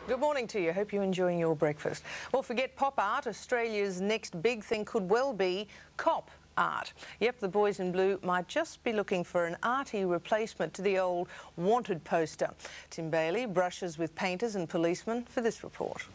Good morning to you. Hope you're enjoying your breakfast. Well, forget pop art. Australia's next big thing could well be cop art. Yep, the boys in blue might just be looking for an arty replacement to the old wanted poster. Tim Bailey brushes with painters and policemen for this report.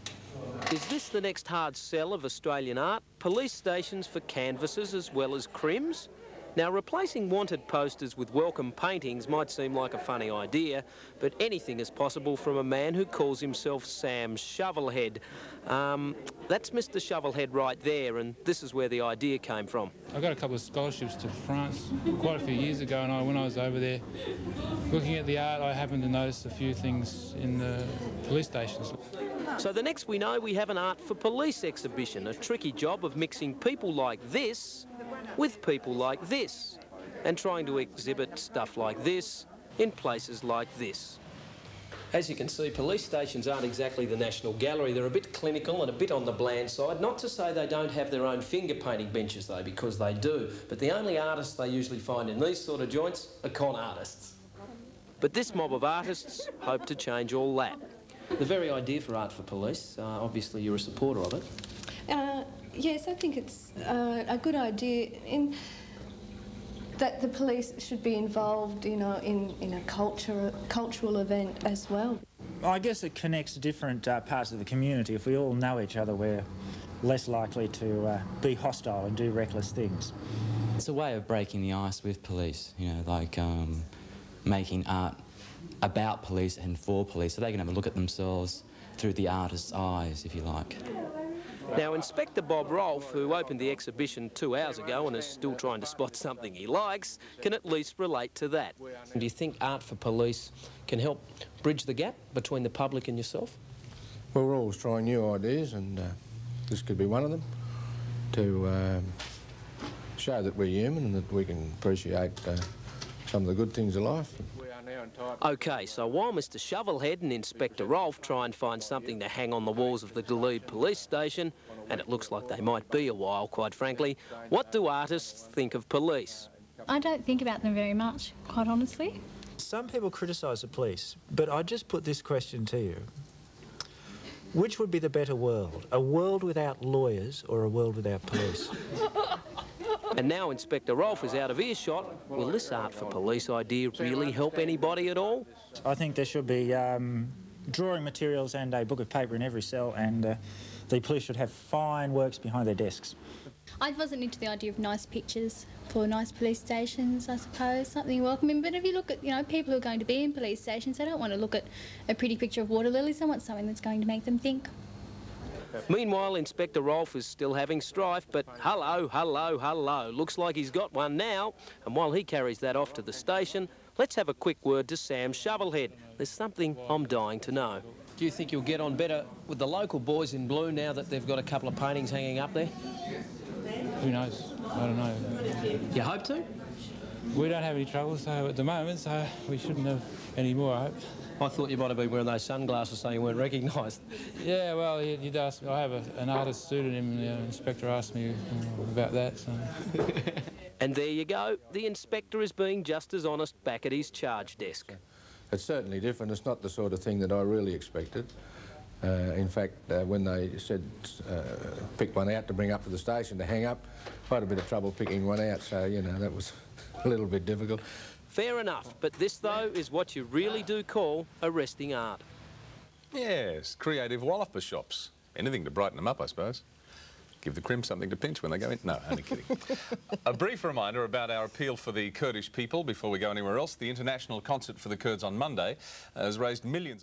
Is this the next hard sell of Australian art? Police stations for canvases as well as crims? Now, replacing wanted posters with welcome paintings might seem like a funny idea, but anything is possible from a man who calls himself Sam Shovelhead. That's Mr. Shovelhead right there, and this is where the idea came from. I got a couple of scholarships to France quite a few years ago, and when I was over there looking at the art, I happened to notice a few things in the police stations. So the next we know, we have an Art for Police exhibition, a tricky job of mixing people like this with people like this, and trying to exhibit stuff like this in places like this. As you can see, police stations aren't exactly the National Gallery. They're a bit clinical and a bit on the bland side. Not to say they don't have their own finger painting benches though, because they do. But the only artists they usually find in these sort of joints are con artists. But this mob of artists hope to change all that. The very idea for Art for Police, obviously you're a supporter of it. Yes, I think it's a good idea in that the police should be involved, you know, in a cultural event as well. I guess it connects different parts of the community. If we all know each other, we're less likely to be hostile and do reckless things. It's a way of breaking the ice with police, you know, like making art about police and for police, so they can have a look at themselves through the artist's eyes, if you like. Now, Inspector Bob Rolfe, who opened the exhibition 2 hours ago and is still trying to spot something he likes, can at least relate to that. Do you think Art for Police can help bridge the gap between the public and yourself? Well, we're always trying new ideas, and this could be one of them, to show that we're human and that we can appreciate some of the good things of life. OK, so while Mr Shovelhead and Inspector Rolfe try and find something to hang on the walls of the Glebe police station, and it looks like they might be a while, quite frankly, what do artists think of police? I don't think about them very much, quite honestly. Some people criticise the police, but I just put this question to you. Which would be the better world? A world without lawyers or a world without police? And now Inspector Rolfe is out of earshot. Will this Art for Police idea really help anybody at all? I think there should be drawing materials and a book of paper in every cell, and the police should have fine works behind their desks. I wasn't into the idea of nice pictures for nice police stations, I suppose, something welcoming. But if you look at, you know, people who are going to be in police stations, they don't want to look at a pretty picture of water lilies. They want something that's going to make them think. Meanwhile, Inspector Rolfe is still having strife, but hello, hello, hello. Looks like he's got one now. And while he carries that off to the station, let's have a quick word to Sam Shovelhead. There's something I'm dying to know. Do you think you'll get on better with the local boys in blue now that they've got a couple of paintings hanging up there? Who knows? I don't know. You hope to? We don't have any trouble at the moment, so we shouldn't have any more, I hope. I thought you might have been wearing those sunglasses so you weren't recognised. Yeah, well, you'd ask me. I have an artist pseudonym, and the inspector asked me about that. So. And there you go. The inspector is being just as honest back at his charge desk. It's certainly different. It's not the sort of thing that I really expected. In fact, when they said pick one out to bring up to the station to hang up, I had a bit of trouble picking one out, so, you know, that was a little bit difficult. Fair enough, but this, though, is what you really do call arresting art. Yes, creative Wallopper shops. Anything to brighten them up, I suppose. Give the crim something to pinch when they go in. No, only kidding. A brief reminder about our appeal for the Kurdish people before we go anywhere else. The International Concert for the Kurds on Monday has raised millions of...